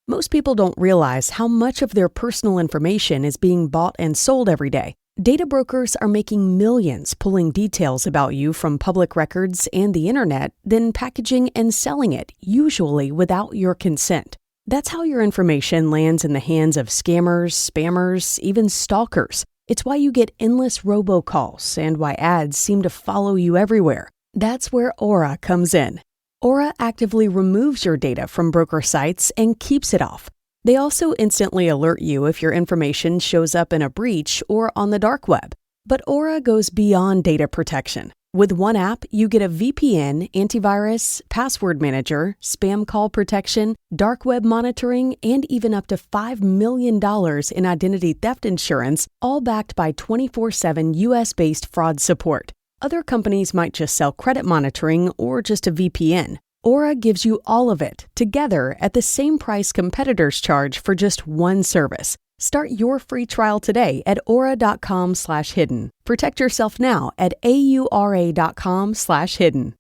Most people don't realize how much of their personal information is being bought and sold every day. Data brokers are making millions pulling details about you from public records and the internet, then packaging and selling it, usually without your consent. That's how your information lands in the hands of scammers, spammers, even stalkers. It's why you get endless robocalls and why ads seem to follow you everywhere. That's where Aura comes in. Aura actively removes your data from broker sites and keeps it off. They also instantly alert you if your information shows up in a breach or on the dark web. But Aura goes beyond data protection. With one app, you get a VPN, antivirus, password manager, spam call protection, dark web monitoring, and even up to $5 million in identity theft insurance, all backed by 24/7 US-based fraud support. Other companies might just sell credit monitoring or just a VPN. Aura gives you all of it, together at the same price competitors charge for just one service. Start your free trial today at aura.com/hidden. Protect yourself now at aura.com/hidden.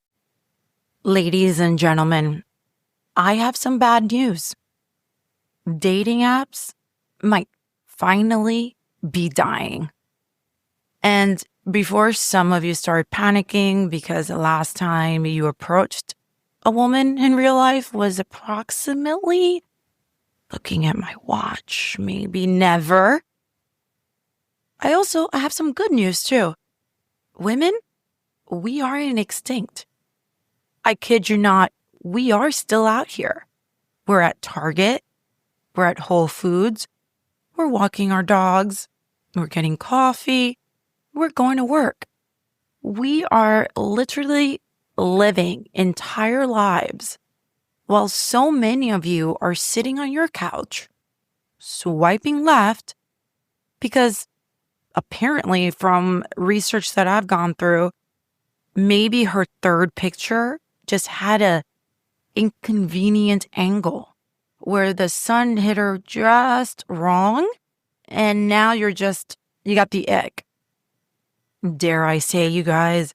Ladies and gentlemen, I have some bad news. Dating apps might finally be dying. And before some of you start panicking because the last time you approached a woman in real life was approximately, looking at my watch, maybe never. I have some good news too. Women, we aren't extinct. I kid you not, we are still out here. We're at Target, we're at Whole Foods, we're walking our dogs, we're getting coffee, we're going to work. We are literally living entire lives while so many of you are sitting on your couch, swiping left, because apparently from research that I've gone through, maybe her third picture just had a inconvenient angle where the sun hit her just wrong, and now you got the ick. Dare I say, you guys,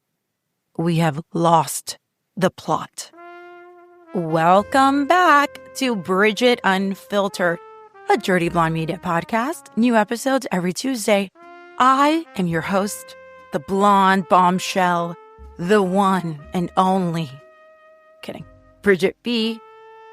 we have lost the plot. Welcome back to Bridget Unfiltered, a Dirty Blonde Media podcast. New episodes every Tuesday. I am your host, the blonde bombshell, the one and only. Kidding. Bridget B.,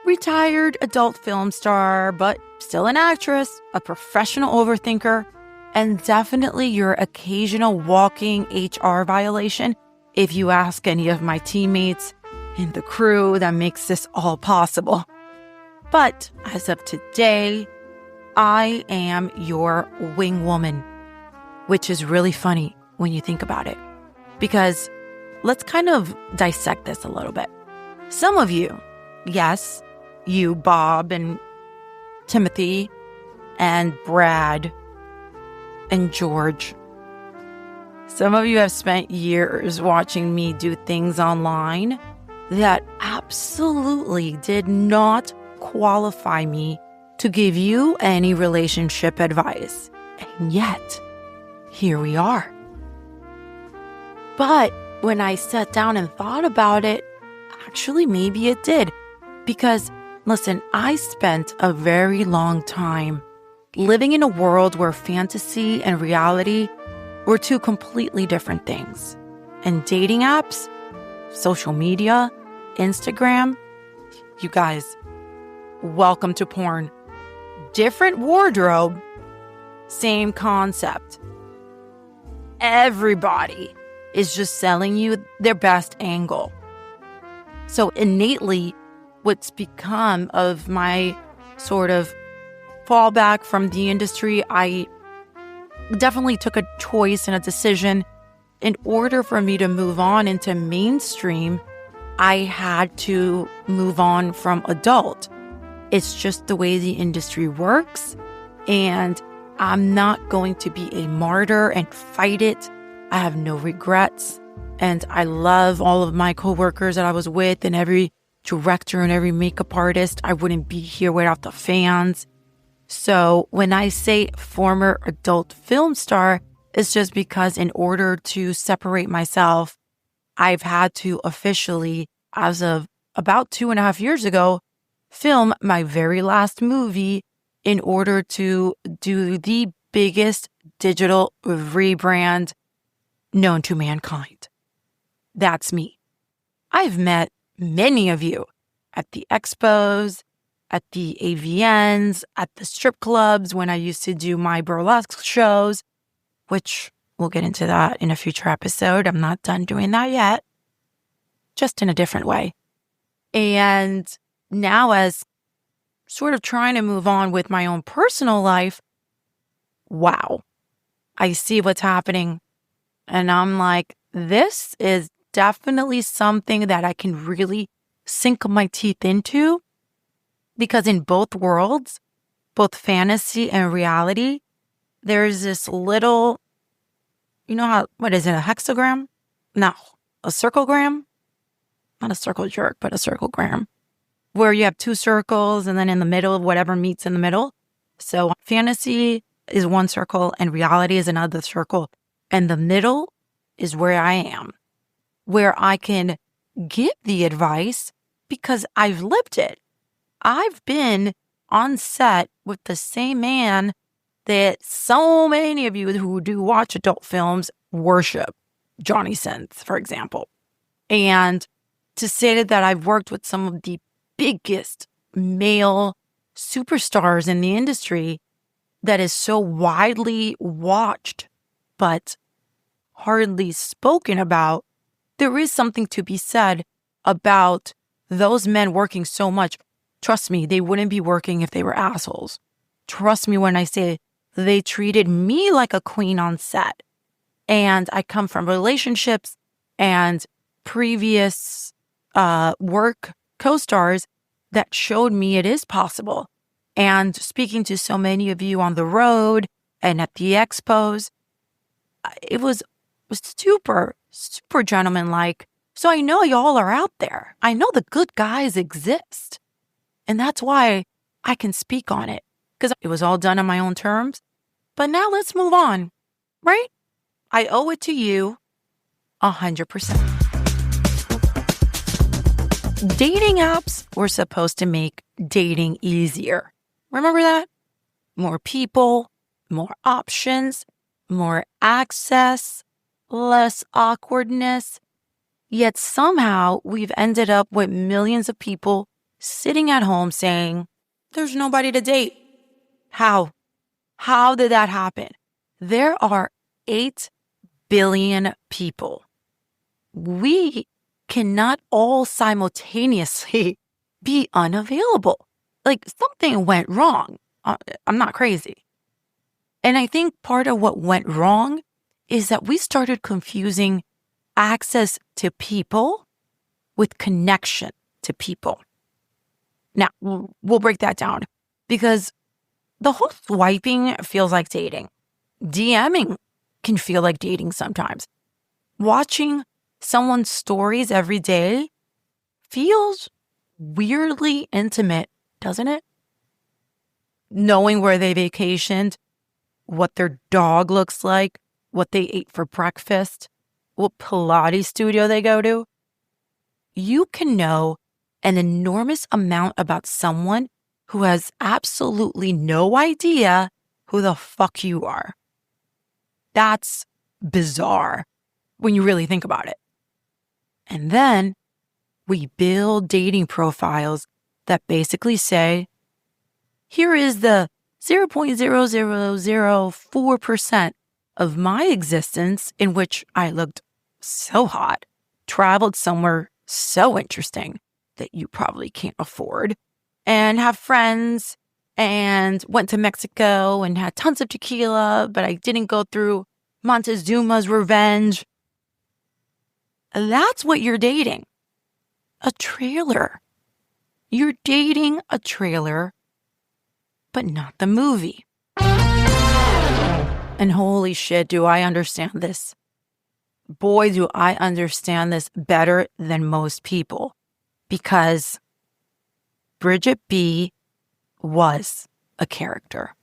retired adult film star, but still an actress, a professional overthinker, and definitely your occasional walking HR violation if you ask any of my teammates and the crew that makes this all possible. But as of today, I am your wingwoman, which is really funny when you think about it, because let's kind of dissect this a little bit. Some of you, yes, you, Bob and Timothy and Brad and George, some of you have spent years watching me do things online that absolutely did not qualify me to give you any relationship advice. And yet, here we are. But when I sat down and thought about it, actually, maybe it did. Because, listen, I spent a very long time living in a world where fantasy and reality were two completely different things. And dating apps, social media, Instagram, you guys, welcome to porn. Different wardrobe, same concept. Everybody is just selling you their best angle. So innately, what's become of my sort of fallback from the industry, I definitely took a choice and a decision. In order for me to move on into mainstream, I had to move on from adult. It's just the way the industry works, and I'm not going to be a martyr and fight it. I have no regrets, and I love all of my coworkers that I was with and every director and every makeup artist. I wouldn't be here without the fans. So when I say former adult film star, it's just because in order to separate myself, I've had to officially, as of about 2.5 years ago, film my very last movie in order to do the biggest digital rebrand known to mankind. That's me. I've met many of you at the expos, at the AVNs, at the strip clubs when I used to do my burlesque shows, which we'll get into that in a future episode. I'm not done doing that yet, just in a different way. And now, as sort of trying to move on with my own personal life, wow, I see what's happening. And I'm like, this is definitely something that I can really sink my teeth into, because in both worlds, both fantasy and reality, there's this little, what is it, a hexagram? No, a circlegram? Not a circle jerk, but a circlegram, where you have two circles and then in the middle, whatever meets in the middle. So fantasy is one circle and reality is another circle. And the middle is where I am, where I can give the advice because I've lived it. I've been on set with the same man that so many of you who do watch adult films worship, Johnny Sins, for example. And to say that I've worked with some of the biggest male superstars in the industry that is so widely watched, but hardly spoken about, there is something to be said about those men working so much. Trust me, they wouldn't be working if they were assholes. Trust me when I say they treated me like a queen on set. And I come from relationships and previous work co-stars that showed me it is possible. And speaking to so many of you on the road and at the expos, it was super, super gentleman-like. So I know y'all are out there. I know the good guys exist. And that's why I can speak on it, because it was all done on my own terms. But now let's move on, right? I owe it to you 100%. Dating apps were supposed to make dating easier. Remember that? More people, more options, more access, less awkwardness. Yet somehow we've ended up with millions of people sitting at home saying, there's nobody to date. How? How did that happen? There are 8 billion people. We cannot all simultaneously be unavailable. Like, something went wrong. I'm not crazy. And I think part of what went wrong is that we started confusing access to people with connection to people. Now, we'll break that down, because the whole swiping feels like dating. DMing can feel like dating sometimes. Watching someone's stories every day feels weirdly intimate, doesn't it? Knowing where they vacationed, what their dog looks like, what they ate for breakfast, what Pilates studio they go to. You can know an enormous amount about someone who has absolutely no idea who the fuck you are. That's bizarre when you really think about it. And then we build dating profiles that basically say, here is the 0.0004% of my existence in which I looked so hot, traveled somewhere so interesting that you probably can't afford, and have friends, and went to Mexico and had tons of tequila, but I didn't go through Montezuma's revenge. That's what you're dating. A trailer. You're dating a trailer, but not the movie. And holy shit, do I understand this. Boy, do I understand this better than most people, because Bridget B was a character.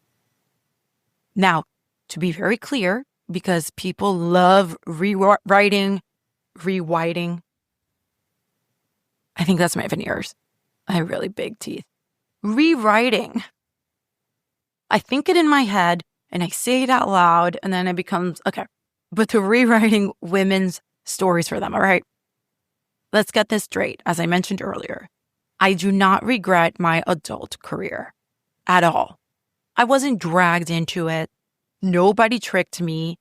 Now, to be very clear, because people love rewriting. I think that's my veneers. I have really big teeth. rewriting. I think it in my head and I say it out loud, and then it becomes, okay, but to rewriting women's stories for them, all right? Let's get this straight. As I mentioned earlier, I do not regret my adult career at all. I wasn't dragged into it. Nobody tricked me.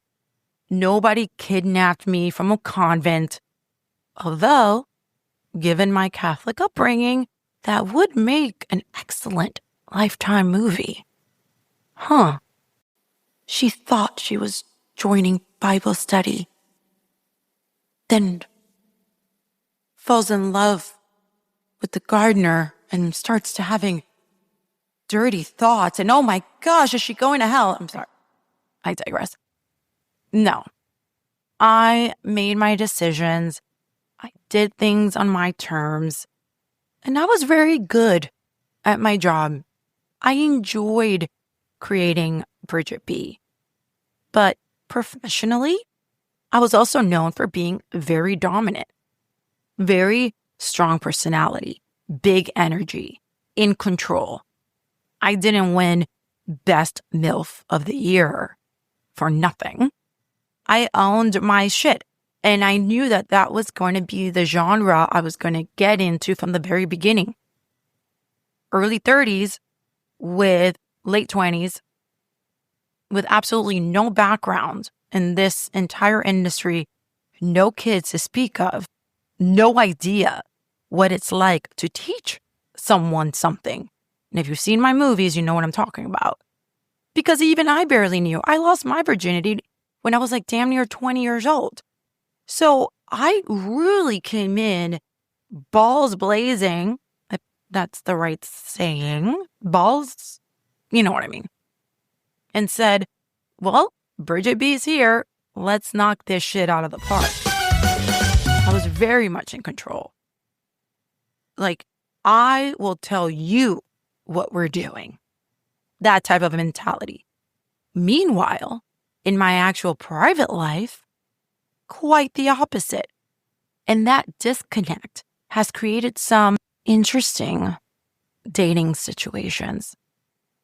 Nobody kidnapped me from a convent. Although, given my Catholic upbringing, that would make an excellent Lifetime movie. Huh. She thought she was joining Bible study, then falls in love with the gardener and starts to having dirty thoughts. And oh my gosh, is she going to hell? I'm sorry. I digress. No. I made my decisions. I did things on my terms. And I was very good at my job. I enjoyed creating Bridget B. But professionally, I was also known for being very dominant, very strong personality, big energy, in control. I didn't win Best MILF of the Year for nothing. I owned my shit, and I knew that that was going to be the genre I was going to get into from the very beginning. Early 30s with late 20s, with absolutely no background in this entire industry, no kids to speak of, no idea what it's like to teach someone something. And if you've seen my movies, you know what I'm talking about. Because even I barely knew. I lost my virginity when I was like damn near 20 years old. So I really came in balls blazing, if that's the right saying, balls, you know what I mean, and said, well, Bridget B's here. Let's knock this shit out of the park. I was very much in control. Like, I will tell you what we're doing. That type of mentality. Meanwhile, in my actual private life, quite the opposite. And that disconnect has created some interesting dating situations.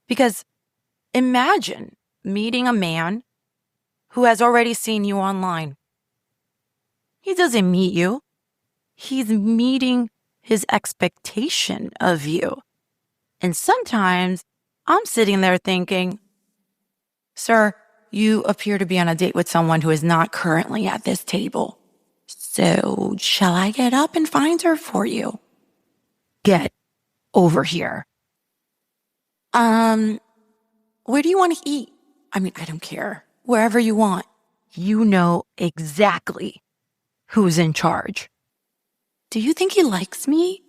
Because imagine meeting a man who has already seen you online. He doesn't meet you. He's meeting his expectation of you. And sometimes I'm sitting there thinking, sir, you appear to be on a date with someone who is not currently at this table. So shall I get up and find her for you? Get over here. Where do you want to eat? I mean, I don't care. Wherever you want. You know exactly who's in charge. Do you think he likes me?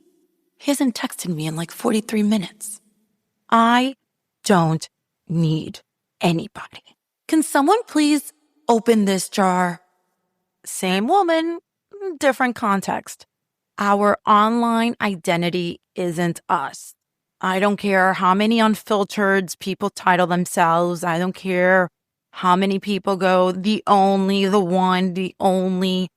He hasn't texted me in like 43 minutes. I don't need anybody. Can someone please open this jar? Same woman, different context. Our online identity isn't us. I don't care how many unfiltered people title themselves. I don't care how many people go, the only, the one, the only,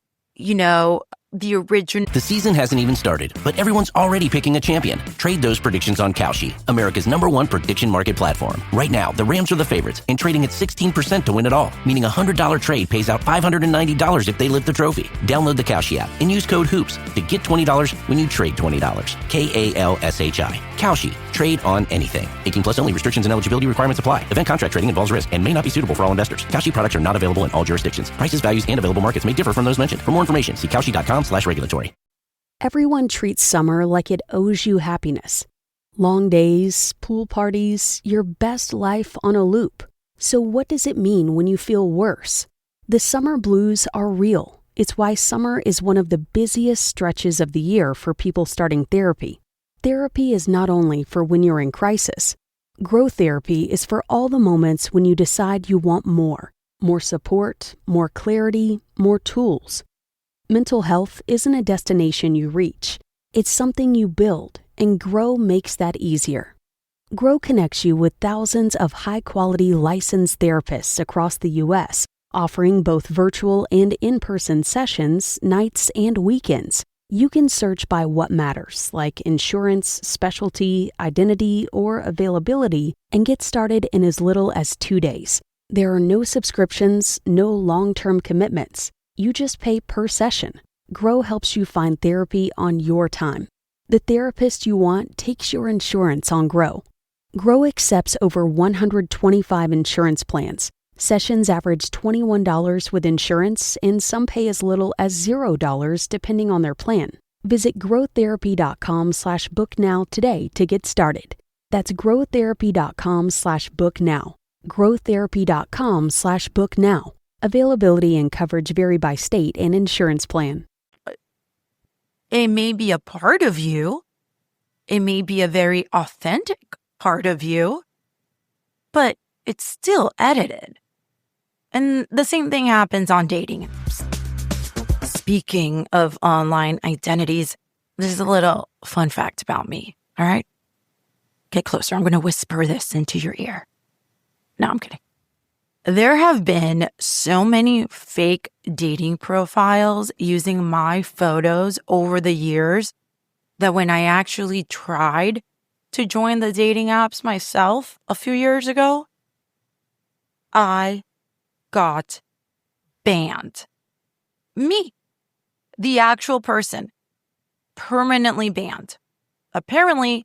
the original. The season hasn't even started, but everyone's already picking a champion. Trade those predictions on Kalshi, America's #1 prediction market platform. Right now, the Rams are the favorites and trading at 16% to win it all, meaning a $100 trade pays out $590 if they lift the trophy. Download the Kalshi app and use code HOOPS to get $20 when you trade $20. KALSHI. Kalshi. Trade on anything. 18 plus only. Restrictions and eligibility requirements apply. Event contract trading involves risk and may not be suitable for all investors. Kalshi products are not available in all jurisdictions. Prices, values, and available markets may differ from those mentioned. For more information, see Kalshi.com/regulatory. Everyone treats summer like it owes you happiness. Long days, pool parties, your best life on a loop. So what does it mean when you feel worse? The summer blues are real. It's why summer is one of the busiest stretches of the year for people starting therapy. Therapy is not only for when you're in crisis. Growth therapy is for all the moments when you decide you want more support, more clarity, more tools. Mental health isn't a destination you reach. It's something you build, and Grow makes that easier. Grow connects you with thousands of high-quality licensed therapists across the U.S., offering both virtual and in-person sessions, nights and weekends. You can search by what matters, like insurance, specialty, identity, or availability, and get started in as little as 2 days. There are no subscriptions, no long-term commitments. You just pay per session. Grow helps you find therapy on your time. The therapist you want takes your insurance on Grow. Grow accepts over 125 insurance plans. Sessions average $21 with insurance, and some pay as little as $0 depending on their plan. Visit growtherapy.com/booknow today to get started. That's growtherapy.com/booknow. growtherapy.com/booknow. Availability and coverage vary by state and insurance plan. It may be a part of you. It may be a very authentic part of you, but it's still edited. And the same thing happens on dating apps. Speaking of online identities, there's a little fun fact about me, all right? Get closer. I'm going to whisper this into your ear. No, I'm kidding. There have been so many fake dating profiles using my photos over the years that when I actually tried to join the dating apps myself a few years ago, I got banned. Me, the actual person, permanently banned. Apparently,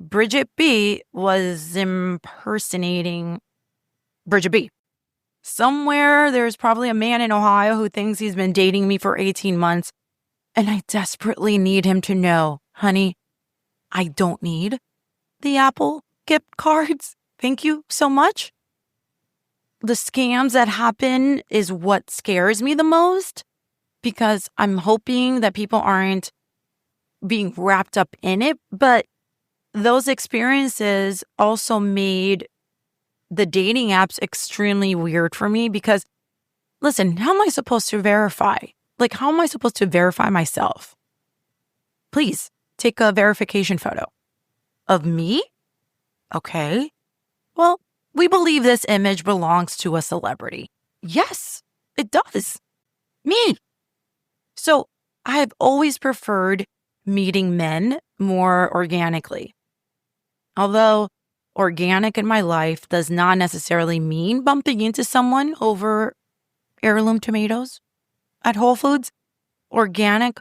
Bridget B was impersonating Bridget B. Somewhere there's probably a man in Ohio who thinks he's been dating me for 18 months, and I desperately need him to know, honey, I don't need the Apple gift cards. Thank you so much. The scams that happen is what scares me the most, because I'm hoping that people aren't being wrapped up in it. But those experiences also made the dating apps extremely weird for me because, listen, how am I supposed to verify? Like, how am I supposed to verify myself? Please take a verification photo of me. Okay. Well, we believe this image belongs to a celebrity. Yes, it does. Me. So I've always preferred meeting men more organically. Although organic in my life does not necessarily mean bumping into someone over heirloom tomatoes at Whole Foods. Organic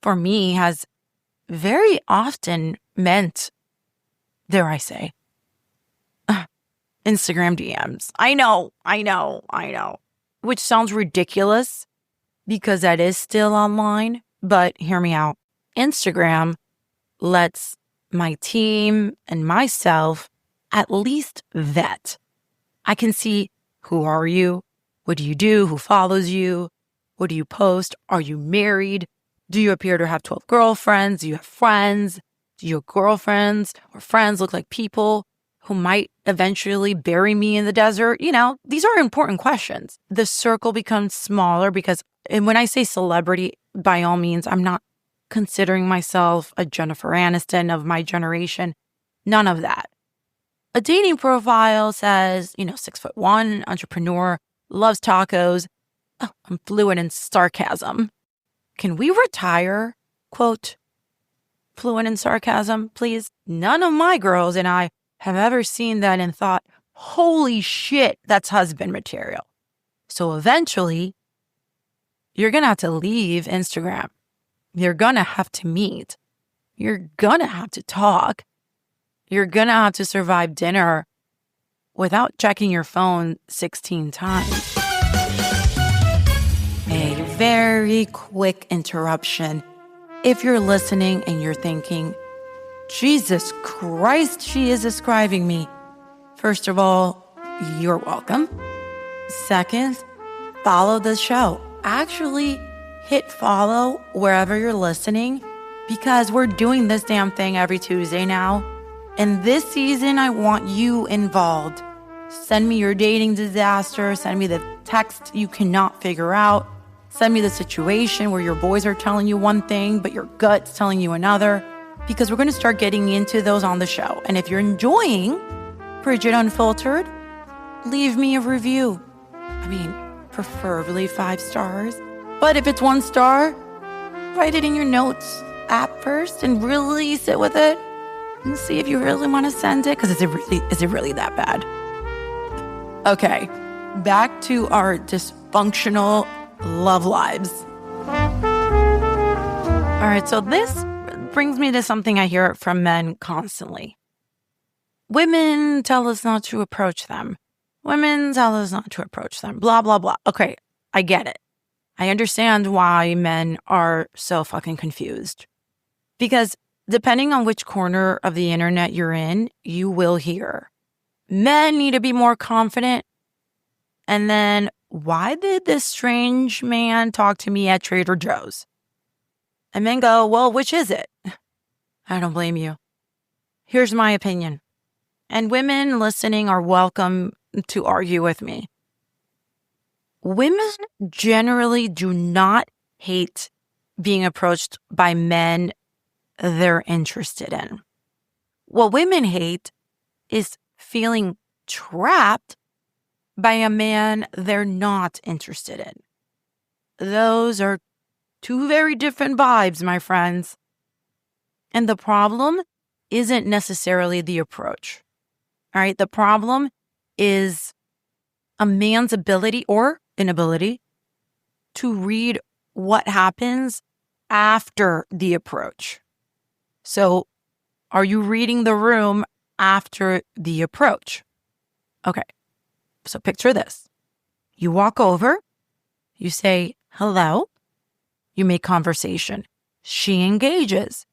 for me has very often meant, dare I say, Instagram DMs. I know. Which sounds ridiculous because that is still online, but hear me out. Instagram lets my team and myself at least vet. I can see, who are you? What do you do? Who follows you? What do you post? Are you married? Do you appear to have 12 girlfriends? Do you have friends? Do your girlfriends or friends look like people who might eventually bury me in the desert? You know, these are important questions. The circle becomes smaller because, and when I say celebrity, by all means, I'm not considering myself a Jennifer Aniston of my generation. None of that. A dating profile says, 6'1", entrepreneur, loves tacos. Oh, I'm fluent in sarcasm. Can we retire, quote, fluent in sarcasm, please? None of my girls and I have ever seen that and thought, holy shit, that's husband material. So eventually, you're going to have to leave Instagram. You're going to have to meet. You're going to have to talk. You're going to have to survive dinner without checking your phone 16 times. A very quick interruption. If you're listening and you're thinking, Jesus Christ, she is describing me. First of all, you're welcome. Second, follow the show. Actually, hit follow wherever you're listening because we're doing this damn thing every Tuesday now. And this season, I want you involved. Send me your dating disaster. Send me the text you cannot figure out. Send me the situation where your boys are telling you one thing, but your gut's telling you another. Because we're going to start getting into those on the show. And if you're enjoying Bridget Unfiltered, leave me a review. Preferably 5 stars. But if it's 1 star, write it in your notes app first and really sit with it and see if you really want to send it? Because is it really that bad? Okay, back to our dysfunctional love lives. All right, so this brings me to something I hear from men constantly. Women tell us not to approach them. Women tell us not to approach them. Blah, blah, blah. Okay, I get it. I understand why men are so fucking confused. Because depending on which corner of the internet you're in, you will hear, men need to be more confident. And then, why did this strange man talk to me at Trader Joe's? And men go, well, which is it? I don't blame you. Here's my opinion. And women listening are welcome to argue with me. Women generally do not hate being approached by men they're interested in. What women hate is feeling trapped by a man they're not interested in. Those are two very different vibes, my friends. And the problem isn't necessarily the approach. All right, the problem is a man's ability or inability to read what happens after the approach. So, are you reading the room after the approach? Okay, so picture this. You walk over, you say, hello, you make conversation. She engages.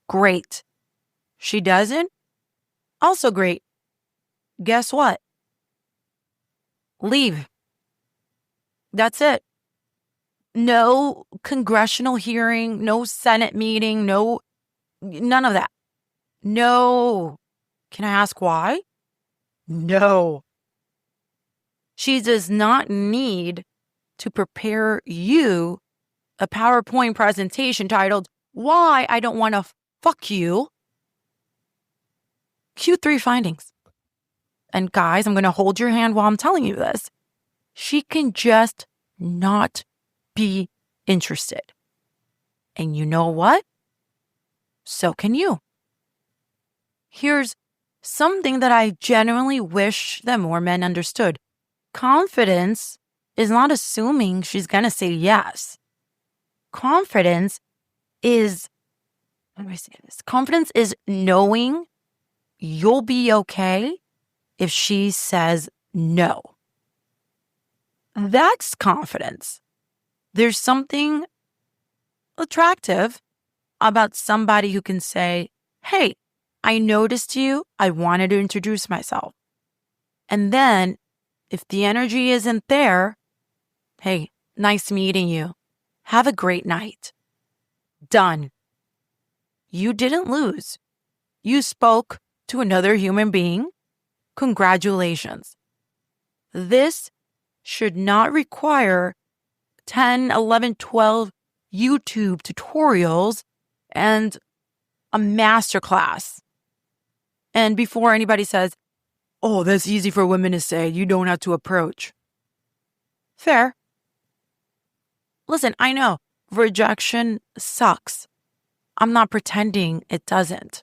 Great. She doesn't? Also great. Guess what? Leave. That's it. No congressional hearing, no Senate meeting, none of that. No. Can I ask why? No. She does not need to prepare you a PowerPoint presentation titled, Why I Don't Want to Fuck You. Q3 findings. And guys, I'm going to hold your hand while I'm telling you this. She can just not be interested. And you know what? So can you. Here's something that I genuinely wish that more men understood. Confidence is not assuming she's going to say yes. Confidence is, how do I say this? Confidence is knowing you'll be okay if she says no. That's confidence. There's something attractive about somebody who can say, hey, I noticed you. I wanted to introduce myself. And then if the energy isn't there, hey, nice meeting you. Have a great night. Done. You didn't lose. You spoke to another human being. Congratulations. This should not require 10, 11, 12 YouTube tutorials and a masterclass. And before anybody says, oh, that's easy for women to say, you don't have to approach. Fair. Listen, I know rejection sucks. I'm not pretending it doesn't.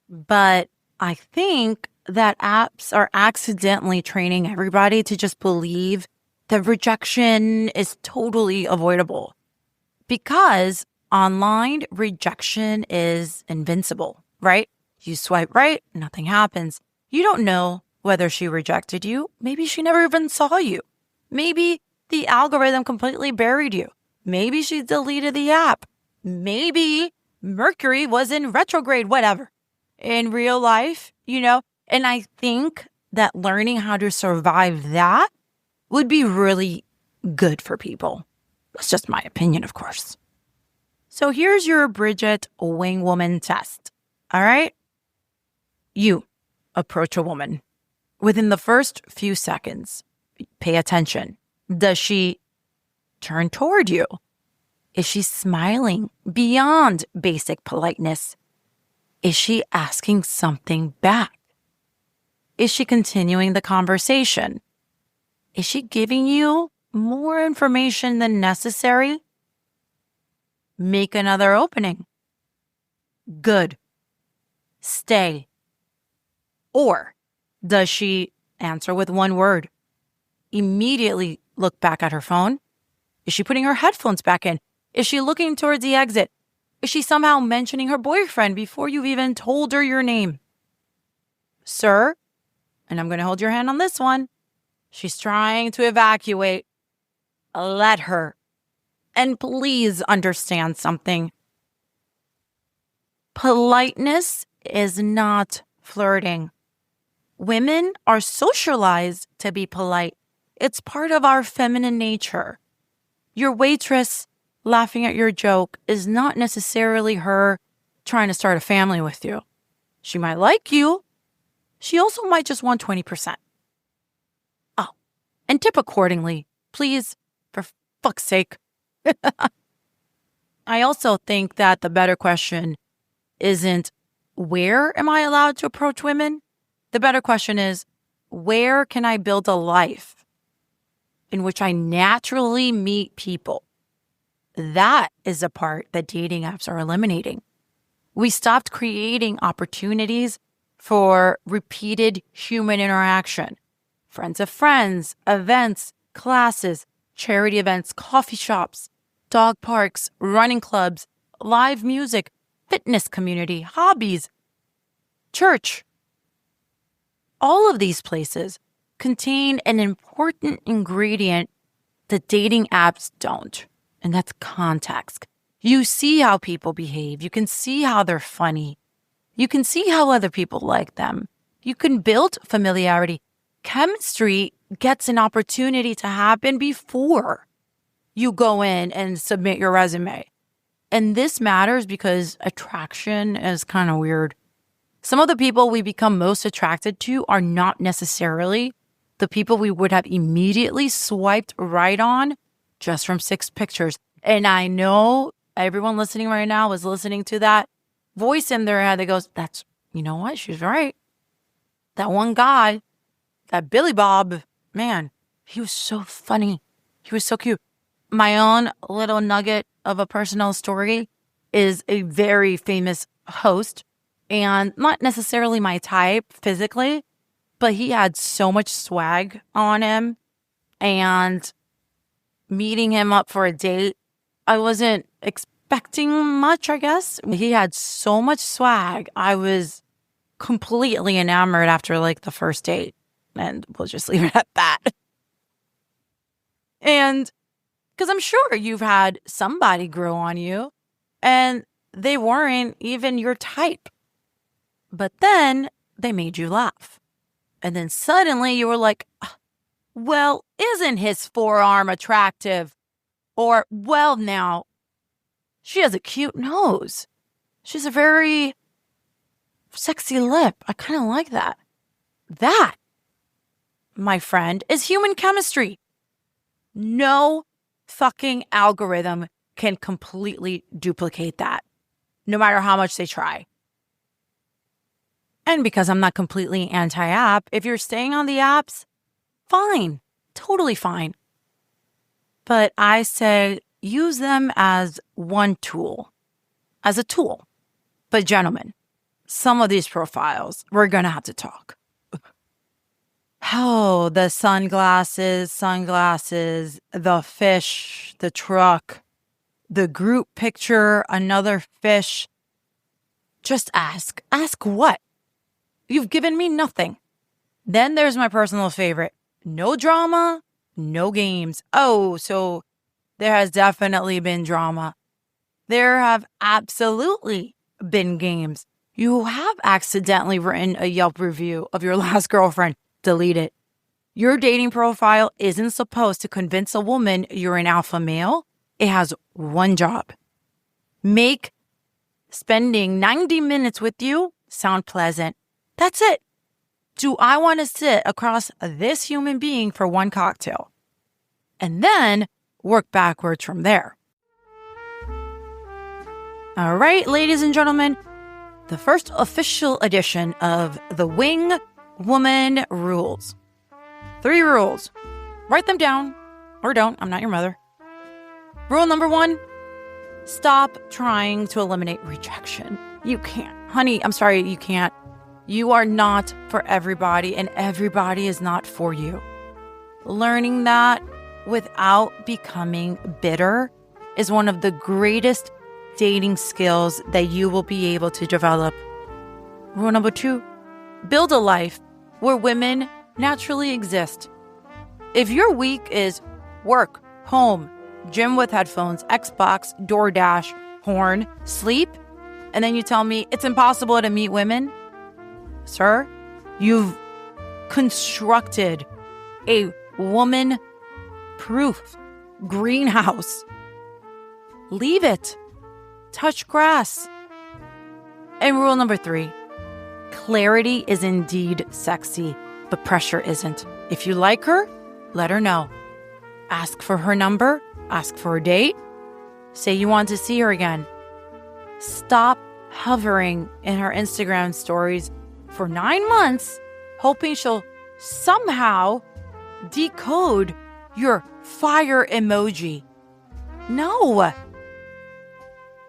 But I think that apps are accidentally training everybody to just believe that rejection is totally avoidable. Because online rejection is invincible, right? You swipe right, nothing happens. You don't know whether she rejected you. Maybe she never even saw you. Maybe the algorithm completely buried you. Maybe she deleted the app. Maybe Mercury was in retrograde, whatever. In real life, and I think that learning how to survive that would be really good for people. That's just my opinion, of course. So here's your Bridget Wingwoman test. All right? You approach a woman. Within the first few seconds, pay attention. Does she turn toward you? Is she smiling beyond basic politeness? Is she asking something back? Is she continuing the conversation? Is she giving you more information than necessary? make another opening. Good. Stay. Or does she answer with one word? Immediately look back at her phone? Is she putting her headphones back in? Is she looking towards the exit? Is she somehow mentioning her boyfriend before you've even told her your name? Sir, and I'm going to hold your hand on this one, she's trying to evacuate. Let her. And please understand something. Politeness is not flirting. Women are socialized to be polite. It's part of our feminine nature. Your waitress laughing at your joke is not necessarily her trying to start a family with you. She might like you. She also might just want 20%. Oh, and tip accordingly, please, for fuck's sake. I also think that the better question isn't, where am I allowed to approach women? The better question is, where can I build a life in which I naturally meet people? That is the part that dating apps are eliminating. We stopped creating opportunities for repeated human interaction. Friends of friends, events, classes, charity events, coffee shops, dog parks, running clubs, live music, fitness community, hobbies, church. All of these places contain an important ingredient that dating apps don't, and that's context. You see how people behave. You can see how they're funny. You can see how other people like them. You can build familiarity. Chemistry gets an opportunity to happen before you go in and submit your resume. And this matters because attraction is kind of weird. Some of the people we become most attracted to are not necessarily the people we would have immediately swiped right on just from 6 pictures. And I know everyone listening right now is listening to that voice in their head that goes, that's, you know what? She's right. That one guy, that Billy Bob, man, he was so funny. He was so cute. My own little nugget of a personal story is a very famous host, and not necessarily my type physically, but he had so much swag on him. And meeting him up for a date, I wasn't expecting much, I guess. He had so much swag. I was completely enamored after like the first date. And we'll just leave it at that. And because I'm sure you've had somebody grow on you and they weren't even your type. But then they made you laugh. And then suddenly you were like, well, isn't his forearm attractive? Or, well, now, she has a cute nose. She's a very sexy lip. I kind of like that. That, my friend, is human chemistry. No fucking algorithm can completely duplicate that, no matter how much they try. And because I'm not completely anti-app, if you're staying on the apps, fine, totally fine. But I say use them as one tool, as a tool. But gentlemen, some of these profiles, we're going to have to talk. Oh, the sunglasses, the fish, the truck, the group picture, another fish. Just ask. Ask what? You've given me nothing. Then there's my personal favorite. No drama, no games. Oh, so there has definitely been drama. There have absolutely been games. You have accidentally written a Yelp review of your last girlfriend. Delete it. Your dating profile isn't supposed to convince a woman you're an alpha male. It has one job. Make spending 90 minutes with you sound pleasant. That's it. Do I want to sit across this human being for one cocktail? And then work backwards from there. All right, ladies and gentlemen, the first official edition of the Wingwoman Rules. 3 rules. Write them down. Or don't. I'm not your mother. Rule number 1, Stop trying to eliminate rejection. You can't. Honey, I'm sorry, you can't. You are not for everybody, and everybody is not for you. Learning that without becoming bitter is one of the greatest dating skills that you will be able to develop. Rule number 2, build a life where women naturally exist. If your week is work, home, gym with headphones, Xbox, DoorDash, porn, sleep, and then you tell me it's impossible to meet women, sir, you've constructed a woman-proof greenhouse. Leave it. Touch grass. And rule number 3, clarity is indeed sexy, but pressure isn't. If you like her, let her know. Ask for her number. Ask for a date. Say you want to see her again. Stop hovering in her Instagram stories for 9 months, hoping she'll somehow decode your fire emoji. No.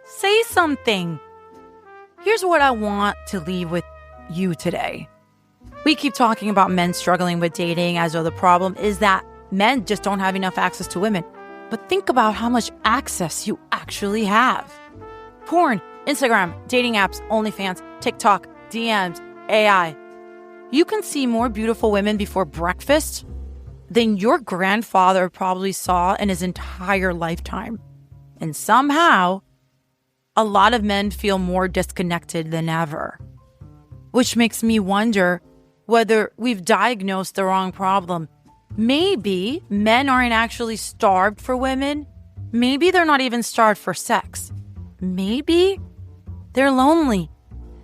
Say something. Here's what I want to leave with you today. We keep talking about men struggling with dating as though the problem is that men just don't have enough access to women. But think about how much access you actually have. Porn, Instagram, dating apps, OnlyFans, TikTok, DMs, AI. You can see more beautiful women before breakfast than your grandfather probably saw in his entire lifetime. And somehow, a lot of men feel more disconnected than ever. Which makes me wonder whether we've diagnosed the wrong problem. Maybe men aren't actually starved for women. Maybe they're not even starved for sex. Maybe they're lonely.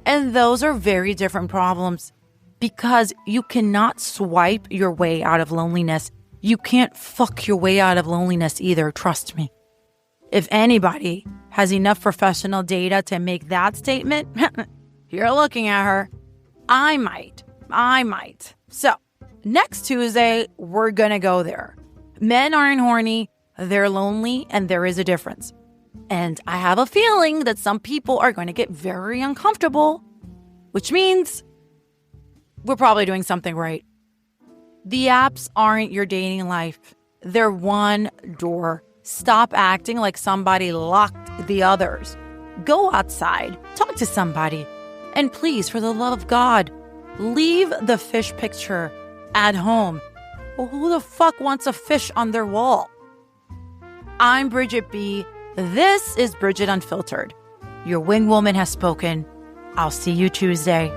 And those are very different problems. Because you cannot swipe your way out of loneliness. You can't fuck your way out of loneliness either, trust me. If anybody has enough professional data to make that statement, you're looking at her. I might. So, next Tuesday, we're gonna go there. Men aren't horny, they're lonely, and there is a difference. And I have a feeling that some people are going to get very uncomfortable, which means we're probably doing something right. The apps aren't your dating life. They're one door. Stop acting like somebody locked the others. Go outside, talk to somebody, and please, for the love of God, leave the fish picture at home. Well, who the fuck wants a fish on their wall? I'm Bridget B. This is Bridget Unfiltered. Your wingwoman has spoken. I'll see you Tuesday.